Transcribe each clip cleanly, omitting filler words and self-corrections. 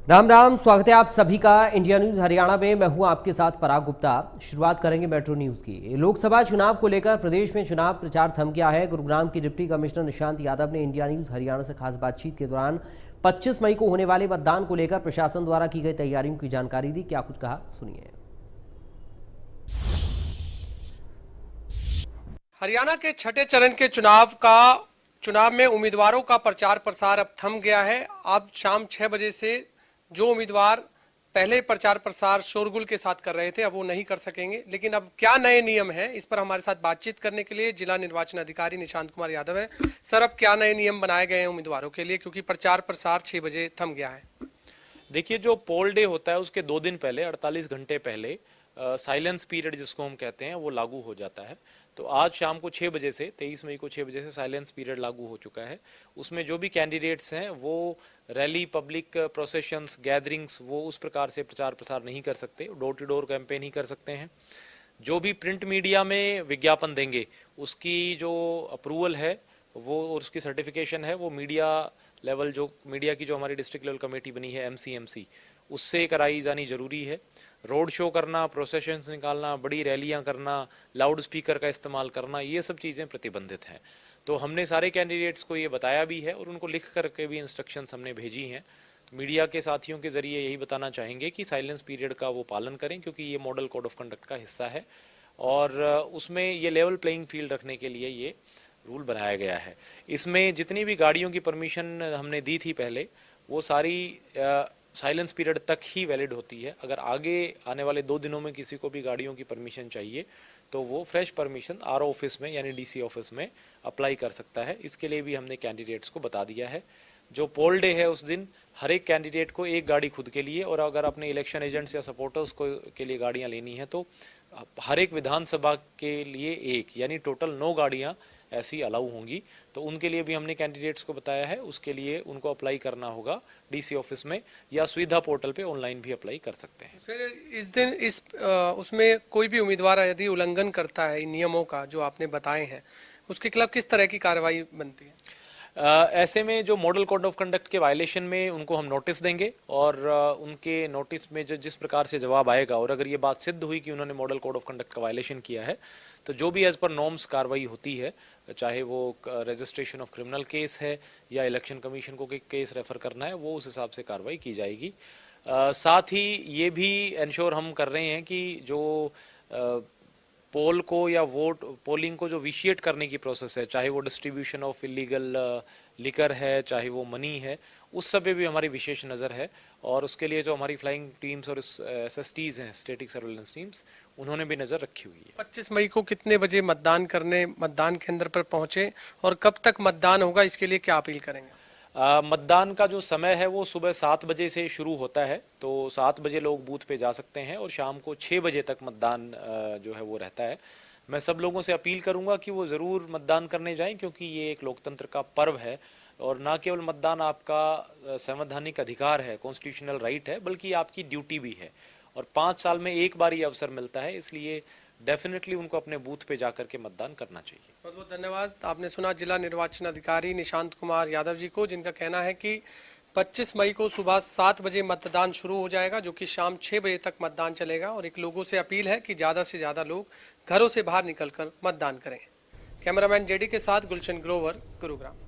राम राम, स्वागत है आप सभी का इंडिया न्यूज हरियाणा में। मैं हूं आपके साथ पराग गुप्ता। शुरुआत करेंगे मेट्रो न्यूज की। लोकसभा चुनाव को लेकर प्रदेश में चुनाव प्रचार थम गया है। गुरुग्राम के डिप्टी कमिश्नर निशांत यादव ने इंडिया न्यूज हरियाणा से खास बातचीत के दौरान 25 मई को होने वाले मतदान को लेकर प्रशासन द्वारा की गई तैयारियों की जानकारी दी। क्या कुछ कहा, सुनिए। हरियाणा के छठे चरण के चुनाव में उम्मीदवारों का प्रचार प्रसार अब थम गया है। अब शाम 6 बजे से जो उम्मीदवार पहले प्रचार प्रसार शोरगुल के साथ कर रहे थे, अब वो नहीं कर सकेंगे। लेकिन अब क्या नए नियम हैं, इस पर हमारे साथ बातचीत करने के लिए जिला निर्वाचन अधिकारी निशांत कुमार यादव हैं। सर, अब क्या नए नियम बनाए गए हैं उम्मीदवारों के लिए, क्योंकि प्रचार प्रसार 6 बजे थम गया है? देखिए, जो पोल डे होता है उसके 2 दिन पहले, 48 घंटे पहले साइलेंस पीरियड जिसको हम कहते हैं वो लागू हो जाता है। तो आज शाम को 6 बजे से 23 मई को 6 बजे से साइलेंस पीरियड लागू हो चुका है। उसमें जो भी कैंडिडेट्स हैं वो रैली, पब्लिक प्रोसेशंस, गैदरिंग्स, वो उस प्रकार से प्रचार प्रसार नहीं कर सकते, डोर टू डोर कैंपेन ही कर सकते हैं। जो भी प्रिंट मीडिया में विज्ञापन देंगे उसकी जो अप्रूवल है वो और उसकी सर्टिफिकेशन है वो मीडिया लेवल, जो मीडिया की जो हमारी डिस्ट्रिक्ट लेवल कमेटी बनी है MCMC, उससे कराई जानी जरूरी है। रोड शो करना, प्रोसेशंस निकालना, बड़ी रैलियां करना, लाउड स्पीकर का इस्तेमाल करना, ये सब चीज़ें प्रतिबंधित हैं। तो हमने सारे कैंडिडेट्स को ये बताया भी है और उनको लिख करके भी इंस्ट्रक्शंस हमने भेजी हैं। मीडिया के साथियों के जरिए यही बताना चाहेंगे कि साइलेंस पीरियड का वो पालन करें, क्योंकि ये मॉडल कोड ऑफ कंडक्ट का हिस्सा है और उसमें ये लेवल प्लेइंग फील्ड रखने के लिए ये रूल बनाया गया है। इसमें जितनी भी गाड़ियों की परमिशन हमने दी थी पहले, वो सारी साइलेंस पीरियड तक ही वैलिड होती है। अगर आगे आने वाले 2 दिनों में किसी को भी गाड़ियों की परमिशन चाहिए तो वो फ्रेश परमिशन RO ऑफिस में यानी DC ऑफिस में अप्लाई कर सकता है। इसके लिए भी हमने कैंडिडेट्स को बता दिया है। जो पोल डे है उस दिन हर एक कैंडिडेट को एक गाड़ी खुद के लिए, और अगर अपने इलेक्शन एजेंट्स या सपोर्टर्स को के लिए गाड़ियां लेनी है तो हर एक विधानसभा के लिए एक, यानी टोटल 9 गाड़ियां ऐसी अलाउ होंगी। तो उनके लिए भी हमने कैंडिडेट्स को बताया है। उसके लिए उनको अप्लाई करना होगा DC ऑफिस में या सुविधा पोर्टल पे ऑनलाइन भी अप्लाई कर सकते हैं। सर, इस दिन उसमें कोई भी उम्मीदवार यदि उल्लंघन करता है इन नियमों का जो आपने बताए हैं, उसके खिलाफ किस तरह की कार्रवाई बनती है? ऐसे में जो मॉडल कोड ऑफ कंडक्ट के वायलेशन में उनको हम नोटिस देंगे और उनके नोटिस में जो जिस प्रकार से जवाब आएगा, और अगर ये बात सिद्ध हुई कि उन्होंने मॉडल कोड ऑफ कंडक्ट का वायलेशन किया है, तो जो भी एज पर नॉर्म्स कार्रवाई होती है, चाहे वो रजिस्ट्रेशन ऑफ क्रिमिनल केस है या इलेक्शन कमीशन को केस रेफर करना है, वो उस हिसाब से कार्रवाई की जाएगी। साथ ही ये भी इंश्योर हम कर रहे हैं कि जो पोल को या पोलिंग को जो विशिएट करने की प्रोसेस है, चाहे वो डिस्ट्रीब्यूशन ऑफ इलीगल लिकर है, चाहे वो मनी है, उस सब पे भी हमारी विशेष नज़र है। और उसके लिए जो हमारी फ्लाइंग टीम्स और SSTs हैं, स्टैटिक सर्वेलेंस टीम्स, उन्होंने भी नज़र रखी हुई है। 25 मई को कितने बजे मतदान केंद्र पर पहुंचे और कब तक मतदान होगा, इसके लिए क्या अपील करेंगे? मतदान का जो समय है वो सुबह 7 बजे से शुरू होता है। तो 7 बजे लोग बूथ पे जा सकते हैं और शाम को 6 बजे तक मतदान जो है वो रहता है। मैं सब लोगों से अपील करूंगा कि वो ज़रूर मतदान करने जाएं, क्योंकि ये एक लोकतंत्र का पर्व है और ना केवल मतदान आपका संवैधानिक अधिकार है, कॉन्स्टिट्यूशनल राइट है, बल्कि आपकी ड्यूटी भी है। और 5 साल में एक बार ये अवसर मिलता है, इसलिए डेफिनेटली उनको अपने बूथ पे जाकर के मतदान करना चाहिए। बहुत बहुत धन्यवाद। आपने सुना जिला निर्वाचन अधिकारी निशांत कुमार यादव जी को, जिनका कहना है कि 25 मई को सुबह 7 बजे मतदान शुरू हो जाएगा, जो कि शाम 6 बजे तक मतदान चलेगा। और एक लोगों से अपील है कि ज़्यादा से ज़्यादा लोग घरों से बाहर निकलकर मतदान करें। कैमरामैन JD के साथ गुलशन ग्रोवर, गुरुग्राम।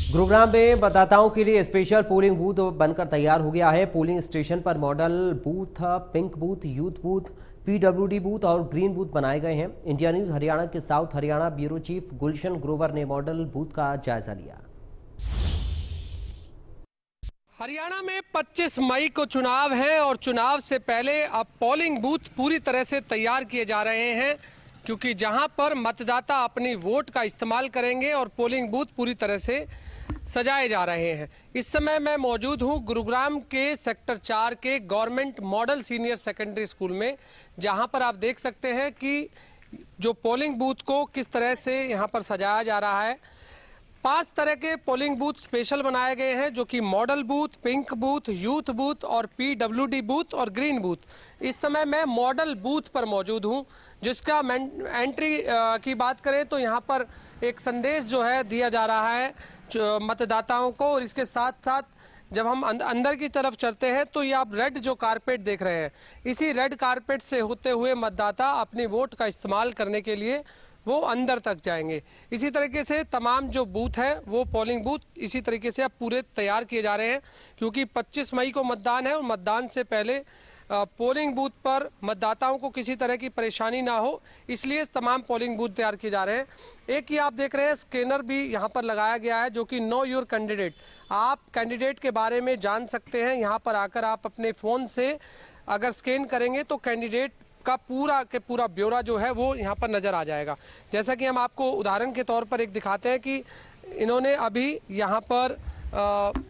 गुरुग्राम में मतदाताओं के लिए स्पेशल पोलिंग बूथ बनकर तैयार हो गया है। पोलिंग स्टेशन पर model booth, pink booth, youth booth, PWD booth और ग्रीन बूथ बनाए गए हैं। इंडिया न्यूज हरियाणा के south Haryana bureau chief Gulshan Grover ने मॉडल बूथ का जायजा लिया। हरियाणा में 25 मई को चुनाव है और चुनाव से पहले अब पोलिंग बूथ पूरी तरह से तैयार किए जा रहे हैं, क्योंकि जहां पर मतदाता अपनी वोट का इस्तेमाल करेंगे और पोलिंग बूथ पूरी तरह से सजाए जा रहे हैं। इस समय मैं मौजूद हूं गुरुग्राम के सेक्टर 4 के government model senior secondary school में, जहां पर आप देख सकते हैं कि जो पोलिंग बूथ को किस तरह से यहां पर सजाया जा रहा है। 5 तरह के पोलिंग बूथ स्पेशल बनाए गए हैं, जो कि model booth, pink booth, youth booth और PWD बूथ और ग्रीन बूथ। इस समय मैं मॉडल बूथ पर मौजूद हूं, जिसका एंट्री की बात करें तो यहाँ पर एक संदेश जो है दिया जा रहा है मतदाताओं को, और इसके साथ साथ जब हम अंदर की तरफ चलते हैं तो ये आप रेड जो कारपेट देख रहे हैं, इसी रेड कारपेट से होते हुए मतदाता अपनी वोट का इस्तेमाल करने के लिए वो अंदर तक जाएंगे। इसी तरीके से तमाम जो बूथ है वो पोलिंग बूथ इसी तरीके से अब पूरे तैयार किए जा रहे हैं, क्योंकि 25 मई को मतदान है और मतदान से पहले पोलिंग बूथ पर मतदाताओं को किसी तरह की परेशानी ना हो, इसलिए तमाम पोलिंग बूथ तैयार किए जा रहे हैं। एक ही आप देख रहे हैं स्कैनर भी यहाँ पर लगाया गया है, जो कि नो योर कैंडिडेट, आप कैंडिडेट के बारे में जान सकते हैं। यहाँ पर आकर आप अपने फ़ोन से अगर स्कैन करेंगे तो कैंडिडेट का पूरा के पूरा ब्यौरा जो है वो यहाँ पर नज़र आ जाएगा। जैसा कि हम आपको उदाहरण के तौर पर एक दिखाते हैं कि इन्होंने अभी यहाँ पर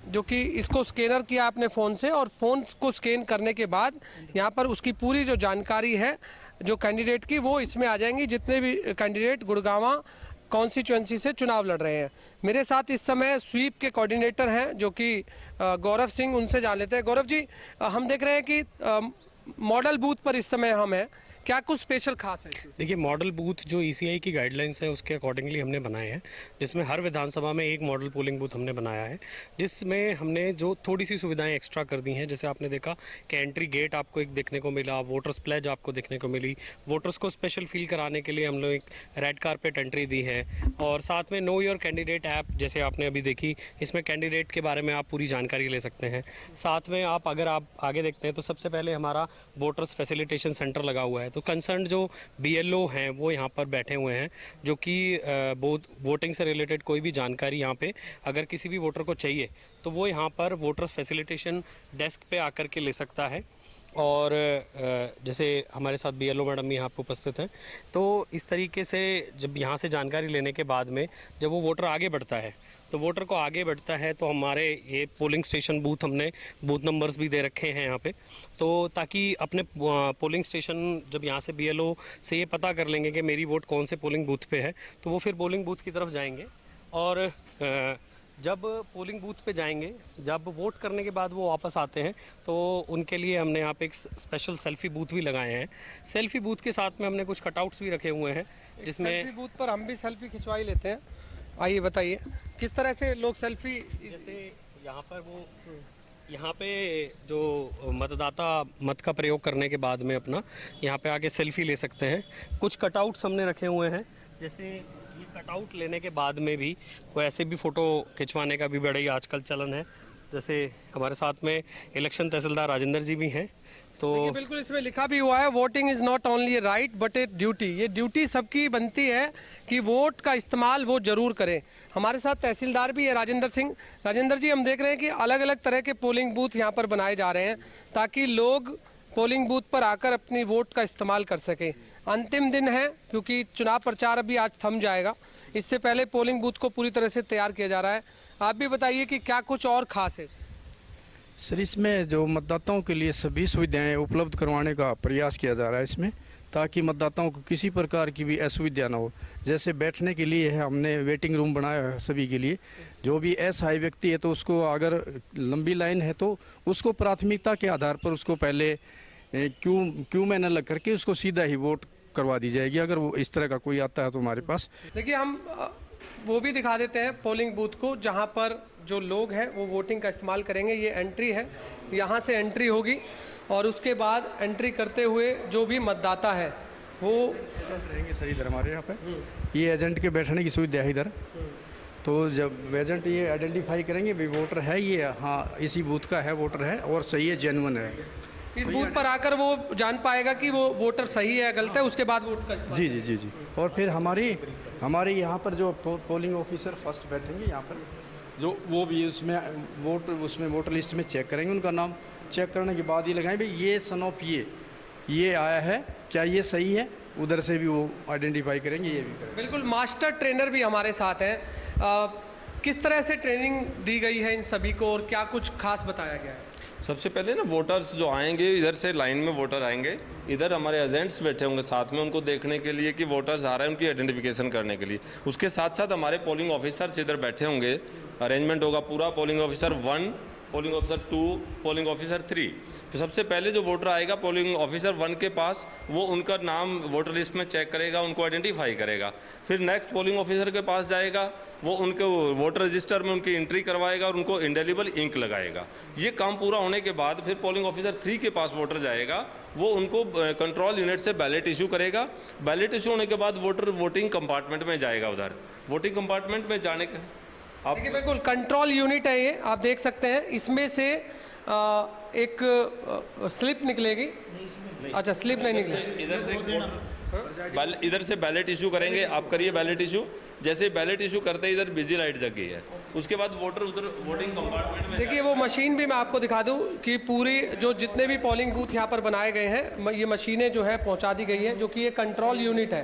जो कि इसको स्कैनर किया अपने फ़ोन से, और फ़ोन को स्कैन करने के बाद यहाँ पर उसकी पूरी जो जानकारी है जो कैंडिडेट की वो इसमें आ जाएंगी, जितने भी कैंडिडेट गुड़गांव कॉन्स्टिट्यूएंसी से चुनाव लड़ रहे हैं। मेरे साथ इस समय स्वीप के कोऑर्डिनेटर हैं जो कि गौरव सिंह, उनसे जान लेते हैं। गौरव जी, हम देख रहे हैं कि मॉडल बूथ पर इस समय हम हैं, क्या कुछ स्पेशल खास है? देखिए, मॉडल बूथ जो ईसीआई की गाइडलाइंस है उसके अकॉर्डिंगली हमने बनाए हैं, जिसमें हर विधानसभा में एक मॉडल पोलिंग बूथ हमने बनाया है, जिसमें हमने जो थोड़ी सी सुविधाएं एक्स्ट्रा कर दी हैं। जैसे आपने देखा कि एंट्री गेट आपको एक देखने को मिला, वोटर्स प्लेज आपको देखने को मिली, वोटर्स को स्पेशल फील कराने के लिए हम लोग एक रेड कारपेट एंट्री दी है, और साथ में नो योर कैंडिडेट ऐप जैसे आपने अभी देखी, इसमें कैंडिडेट के बारे में आप पूरी जानकारी ले सकते हैं। साथ में अगर आप आगे देखते हैं तो सबसे पहले हमारा वोटर्स फैसिलिटेशन सेंटर लगा हुआ है, तो कंसर्न जो बीएलओ हैं वो यहाँ पर बैठे हुए हैं, जो कि वोटिंग से रिलेटेड कोई भी जानकारी यहाँ पे अगर किसी भी वोटर को चाहिए तो वो यहाँ पर वोटर्स फैसिलिटेशन डेस्क पे आकर के ले सकता है। और जैसे हमारे साथ बीएलओ मैडम यहाँ पर उपस्थित हैं, तो इस तरीके से जब यहाँ से जानकारी लेने के बाद में जब वो वोटर आगे बढ़ता है तो वोटर को आगे बढ़ता है तो हमारे ये पोलिंग स्टेशन बूथ, हमने बूथ नंबर्स भी दे रखे हैं यहाँ पे, तो ताकि अपने पोलिंग स्टेशन जब यहाँ से बीएलओ से ये पता कर लेंगे कि मेरी वोट कौन से पोलिंग बूथ पे है, तो वो फिर पोलिंग बूथ की तरफ जाएंगे। और जब पोलिंग बूथ पे जाएंगे, जब वोट करने के बाद वो वापस आते हैं, तो उनके लिए हमने यहाँ पे एक स्पेशल सेल्फी बूथ भी लगाए हैं। सेल्फी बूथ के साथ में हमने कुछ कटआउट्स भी रखे हुए हैं, जिसमें सेल्फी बूथ पर हम भी सेल्फी खिंचवा ही लेते हैं। आइए बताइए किस तरह से लोग सेल्फी, जैसे यहाँ पे जो मतदाता मत का प्रयोग करने के बाद में अपना यहाँ पे आके सेल्फी ले सकते हैं। कुछ कटआउट्स हमने रखे हुए हैं, जैसे ये कटआउट लेने के बाद में भी कोई ऐसे भी फ़ोटो खिंचवाने का भी बड़ा ही आजकल चलन है। जैसे हमारे साथ में इलेक्शन तहसीलदार राजेंद्र जी भी हैं, तो बिल्कुल इसमें लिखा भी हुआ है, voting is not only A right but a duty. ये ड्यूटी सबकी बनती है कि वोट का इस्तेमाल वो ज़रूर करें। हमारे साथ तहसीलदार भी है राजेंद्र सिंह। राजेंद्र जी, हम देख रहे हैं कि अलग अलग तरह के पोलिंग बूथ यहाँ पर बनाए जा रहे हैं ताकि लोग पोलिंग बूथ पर आकर अपनी वोट का इस्तेमाल कर सकें। अंतिम दिन है क्योंकि चुनाव प्रचार अभी आज थम जाएगा, इससे पहले पोलिंग बूथ को पूरी तरह से तैयार किया जा रहा है। आप भी बताइए कि क्या कुछ और ख़ास है? सर, इसमें जो मतदाताओं के लिए सभी सुविधाएं उपलब्ध करवाने का प्रयास किया जा रहा है इसमें, ताकि मतदाताओं को किसी प्रकार की भी असुविधा ना हो। जैसे बैठने के लिए है, हमने वेटिंग रूम बनाया है सभी के लिए। जो भी असहाय व्यक्ति है तो उसको अगर लंबी लाइन है तो उसको प्राथमिकता के आधार पर उसको पहले क्यों में न लग करके उसको सीधा ही वोट करवा दी जाएगी, अगर वो इस तरह का कोई आता है तो हमारे पास। देखिए, हम वो भी दिखा देते हैं पोलिंग बूथ को जहाँ पर जो लोग हैं वो वोटिंग का इस्तेमाल करेंगे। ये एंट्री है, यहाँ से एंट्री होगी और उसके बाद एंट्री करते हुए जो भी मतदाता है वो एजेंट रहेंगे सर इधर हमारे यहाँ पे। ये एजेंट के बैठने की सुविधा है इधर, तो जब एजेंट ये आइडेंटिफाई करेंगे भी वोटर है ये, हाँ इसी बूथ का है, वोटर है और सही है, जेन्युइन है, इस बूथ पर आकर वो जान पाएगा कि वो वोटर सही है गलत है, उसके बाद वोट का इस्तेमाल। जी जी जी जी। और फिर हमारे यहाँ पर जो पोलिंग ऑफिसर फर्स्ट बैठेंगे यहाँ पर, जो वो भी उसमें वोटर लिस्ट में चेक करेंगे, उनका नाम चेक करने के बाद ये लगाएं भाई ये सन ऑफ ये आया है, क्या ये सही है, उधर से भी वो आइडेंटिफाई करेंगे, ये भी करेंगे। बिल्कुल, मास्टर ट्रेनर भी हमारे साथ हैं। किस तरह से ट्रेनिंग दी गई है इन सभी को और क्या कुछ खास बताया गया है? सबसे पहले ना वोटर्स जो आएंगे, इधर से लाइन में वोटर आएंगे, इधर हमारे एजेंट्स बैठे होंगे साथ में उनको देखने के लिए कि वोटर्स आ रहे हैं, उनकी आइडेंटिफिकेशन करने के लिए। उसके साथ साथ हमारे पोलिंग ऑफिसर्स इधर बैठे होंगे, अरेंजमेंट होगा पूरा। Polling officer 1, polling officer 2, polling officer 3। तो सबसे पहले जो वोटर आएगा पोलिंग ऑफिसर 1 के पास, वो उनका नाम वोटर लिस्ट में चेक करेगा, उनको आइडेंटिफाई करेगा। फिर नेक्स्ट पोलिंग ऑफिसर के पास जाएगा, वो उनको वोटर रजिस्टर में उनकी एंट्री करवाएगा और उनको इंडेलिबल इंक लगाएगा। ये काम पूरा होने के बाद फिर पोलिंग ऑफिसर 3 के पास वोटर जाएगा, वो उनको कंट्रोल यूनिट से बैलेट इशू करेगा। बैलेट इशू होने के बाद वोटर वोटिंग कंपार्टमेंट में जाएगा। उधर वोटिंग कंपार्टमेंट में जाने का देखिए बिल्कुल कंट्रोल यूनिट है ये, आप देख सकते हैं। इसमें से एक स्लिप निकलेगी। अच्छा, स्लिप नहीं निकलेगी। इधर से बैलेट इशू करेंगे। आप करिए बैलेट इशू। जैसे बैलेट इशू करते ही इधर बिजी लाइट जग गई है। उसके बाद वोटर उधर वोटिंग कंपार्टमेंट में देखिए वो मशीन भी मैं आपको दिखा दूं कि पूरी जो जितने भी पोलिंग बूथ यहाँ पर बनाए गए हैं, ये मशीनें जो है पहुँचा दी गई हैं, जो कि ये कंट्रोल यूनिट है।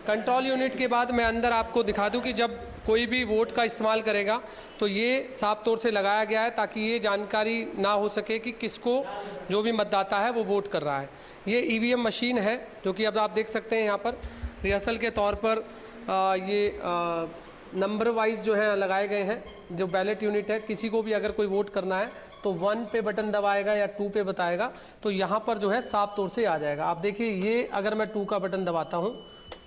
कंट्रोल यूनिट के बाद मैं अंदर आपको दिखा दूं कि जब कोई भी वोट का इस्तेमाल करेगा तो ये साफ तौर से लगाया गया है ताकि ये जानकारी ना हो सके कि किसको जो भी मतदाता है वो वोट कर रहा है। ये ईवीएम मशीन है जो कि अब आप देख सकते हैं यहाँ पर रिहर्सल के तौर पर ये नंबर वाइज जो है लगाए गए हैं। जो बैलेट यूनिट है, किसी को भी अगर कोई वोट करना है तो 1 पे बटन दबाएगा या 2 पे बताएगा तो यहाँ पर जो है साफ तौर से आ जाएगा। आप देखिए ये अगर मैं 2 का बटन दबाता हूँ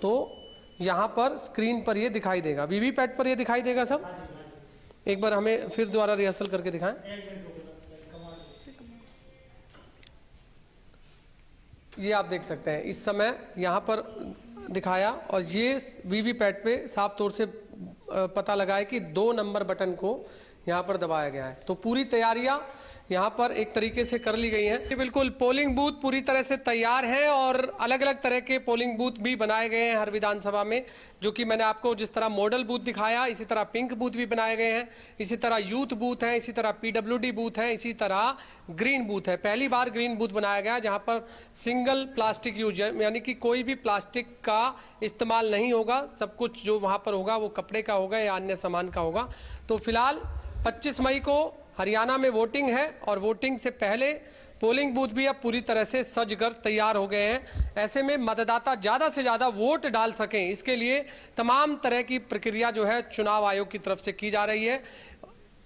तो यहाँ पर स्क्रीन पर ये दिखाई देगा, वीवीपैट पर ये दिखाई देगा। सब एक बार हमें फिर दोबारा रिहर्सल करके दिखाएं। ये आप देख सकते हैं इस समय यहाँ पर दिखाया और ये वीवीपैट पे साफ तौर से पता लगा है कि 2 नंबर बटन को यहाँ पर दबाया गया है। तो पूरी तैयारियां यहाँ पर एक तरीके से कर ली गई हैं। बिल्कुल पोलिंग बूथ पूरी तरह से तैयार हैं और अलग अलग तरह के पोलिंग बूथ भी बनाए गए हैं हर विधानसभा में, जो कि मैंने आपको जिस तरह मॉडल बूथ दिखाया, इसी तरह पिंक बूथ भी बनाए गए हैं, इसी तरह यूथ बूथ हैं, इसी तरह पीडब्ल्यूडी बूथ हैं, इसी तरह ग्रीन बूथ है। पहली बार ग्रीन बूथ बनाया गया जहाँ पर सिंगल प्लास्टिक यूज है, यानी कि कोई भी प्लास्टिक का इस्तेमाल नहीं होगा। सब कुछ जो वहाँ पर होगा वो कपड़े का होगा या अन्य सामान का होगा। तो फिलहाल 25 मई को हरियाणा में वोटिंग है और वोटिंग से पहले पोलिंग बूथ भी अब पूरी तरह से सज कर तैयार हो गए हैं। ऐसे में मतदाता ज़्यादा से ज़्यादा वोट डाल सकें, इसके लिए तमाम तरह की प्रक्रिया जो है चुनाव आयोग की तरफ से की जा रही है।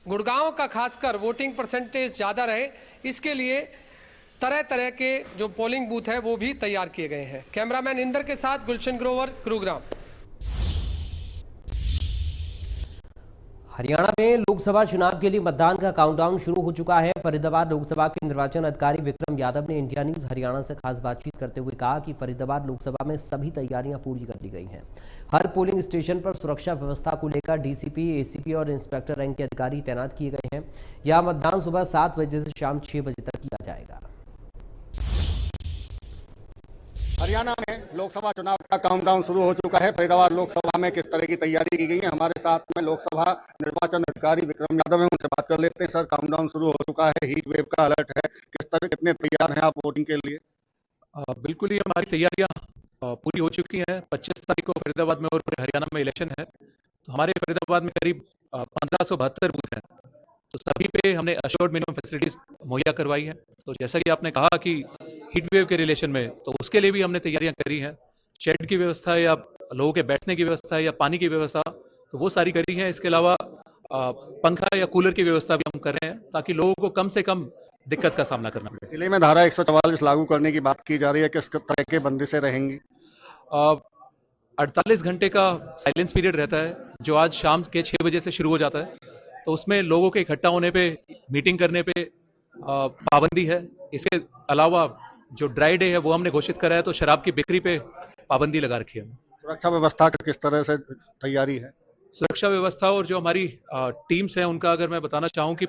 गुड़गांव का खासकर वोटिंग परसेंटेज ज़्यादा रहे, इसके लिए तरह तरह के जो पोलिंग बूथ है वो भी तैयार किए गए हैं। कैमरामैन इंदर के साथ गुलशन ग्रोवर, गुरुग्राम। हरियाणा में लोकसभा चुनाव के लिए मतदान का काउंटडाउन शुरू हो चुका है। फरीदाबाद लोकसभा के निर्वाचन अधिकारी विक्रम यादव ने इंडिया न्यूज हरियाणा से खास बातचीत करते हुए कहा कि फरीदाबाद लोकसभा में सभी तैयारियां पूरी कर ली गई हैं। हर पोलिंग स्टेशन पर सुरक्षा व्यवस्था को लेकर डीसीपी, एसीपी और इंस्पेक्टर रैंक के अधिकारी तैनात किए गए हैं। यह मतदान सुबह 7 बजे से शाम 6 बजे तक किया जाएगा। हरियाणा में लोकसभा चुनाव का काउंटडाउन शुरू हो चुका है। फरीदाबाद लोकसभा में किस तरह की तैयारी की गई है, हमारे साथ में लोकसभा निर्वाचन अधिकारी विक्रम यादव हैं, उनसे बात कर लेते हैं। सर, काउंटडाउन शुरू हो चुका है, हीट वेव का अलर्ट है, किस तरह कितने तैयार हैं आप वोटिंग के लिए? बिल्कुल, ये हमारी तैयारियां पूरी हो चुकी हैं। 25 तारीख को फरीदाबाद में और पूरे हरियाणा में इलेक्शन है, तो हमारे फरीदाबाद में करीब 1572 बूथ हैं, तो सभी पे हमने अश्योर्ड मिनिमम फैसिलिटीज मुहैया करवाई है। तो जैसा कि आपने कहा कि हीट वेव के रिलेशन में, तो उसके लिए भी हमने तैयारियां करी हैं। शेड की व्यवस्था या लोगों के बैठने की व्यवस्था या पानी की व्यवस्था, तो वो सारी करी है। इसके अलावा पंखा या कूलर की व्यवस्था भी हम कर रहे हैं ताकि लोगों को कम से कम दिक्कत का सामना करना पड़े। जिले में धारा 144 लागू करने की बात की जा रही है, किस तरह के बंदिशें रहेंगी? 48 घंटे का साइलेंस पीरियड रहता है जो आज शाम के 6 बजे से शुरू हो जाता है। तो उसमें लोगों के इकट्ठा होने पे, मीटिंग करने पे पाबंदी है। इसके अलावा जो ड्राई डे है वो हमने घोषित करा है, तो शराब की बिक्री पे पाबंदी लगा रखी है। सुरक्षा व्यवस्था का किस तरह से तैयारी है? सुरक्षा व्यवस्था और जो हमारी टीम्स हैं उनका अगर मैं बताना चाहूँ कि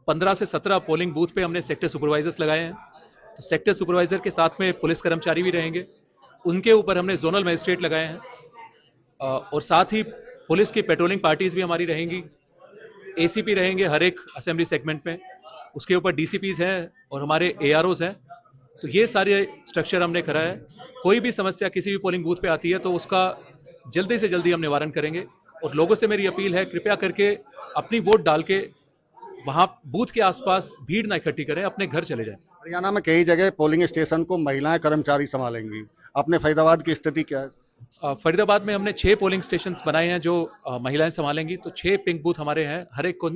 15 से 17 पोलिंग बूथ पे हमने सेक्टर सुपरवाइजर्स लगाए हैं। तो सेक्टर सुपरवाइजर के साथ में पुलिस कर्मचारी भी रहेंगे, उनके ऊपर हमने जोनल मजिस्ट्रेट लगाए हैं और साथ ही पुलिस की पेट्रोलिंग पार्टीज भी हमारी रहेंगी। एसीपी रहेंगे हर एक असेंबली सेगमेंट में, उसके ऊपर डीसीपीज हैं और हमारे एआरओज हैं। तो ये सारे स्ट्रक्चर हमने करा है। कोई भी समस्या किसी भी पोलिंग बूथ पे आती है तो उसका जल्दी से जल्दी हम निवारण करेंगे। और लोगों से मेरी अपील है, कृपया करके अपनी वोट डाल के वहां बूथ के आसपास भीड़ ना इकट्ठी करें, अपने घर चले जाएं। हरियाणा में कई जगह पोलिंग स्टेशन को महिलाएं कर्मचारी संभालेंगी, अपने फरीदाबाद की स्थिति क्या है? फरीदाबाद में हमने 6 पोलिंग स्टेशंस बनाए हैं जो महिलाएं संभालेंगी। तो 6 पिंक बूथ हमारे हैं, हर एक को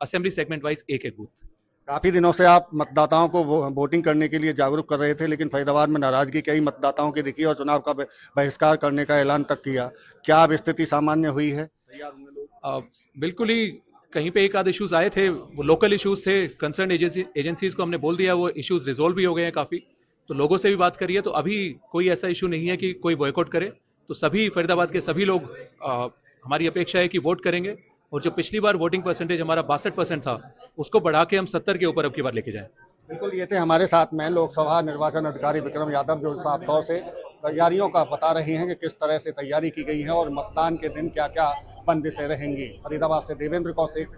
असेंबली सेगमेंट वाइज एक एक बूथ। काफी दिनों से आप मतदाताओं को वोटिंग करने के लिए जागरूक कर रहे थे, लेकिन फरीदाबाद में नाराजगी कई मतदाताओं की दिखी और चुनाव का बहिष्कार करने का ऐलान तक किया। क्या अब स्थिति सामान्य हुई है? बिल्कुल ही कहीं पे एक आध इश्यूज आए थे, वो लोकल इश्यूज थे, कंसर्न एजेंसीज को हमने बोल दिया, वो इश्यूज रिजोल्व भी हो गए हैं काफी। तो लोगों से भी बात करी है, तो अभी कोई ऐसा इशू नहीं है कि कोई बॉयकॉट करे। तो सभी फरीदाबाद के सभी लोग हमारी अपेक्षा है कि वोट करेंगे, और जो पिछली बार वोटिंग परसेंटेज हमारा 62% था, उसको बढ़ा के हम 70 के ऊपर अब की बार लेके जाएं। बिल्कुल, ये थे हमारे साथ में लोकसभा निर्वाचन अधिकारी विक्रम यादव, जो साफ तौर से तैयारियों का बता रहे हैं कि किस तरह से तैयारी की गई है और मतदान के दिन क्या क्या बंदिशें रहेंगी। फरीदाबाद से देवेंद्र कौशिक।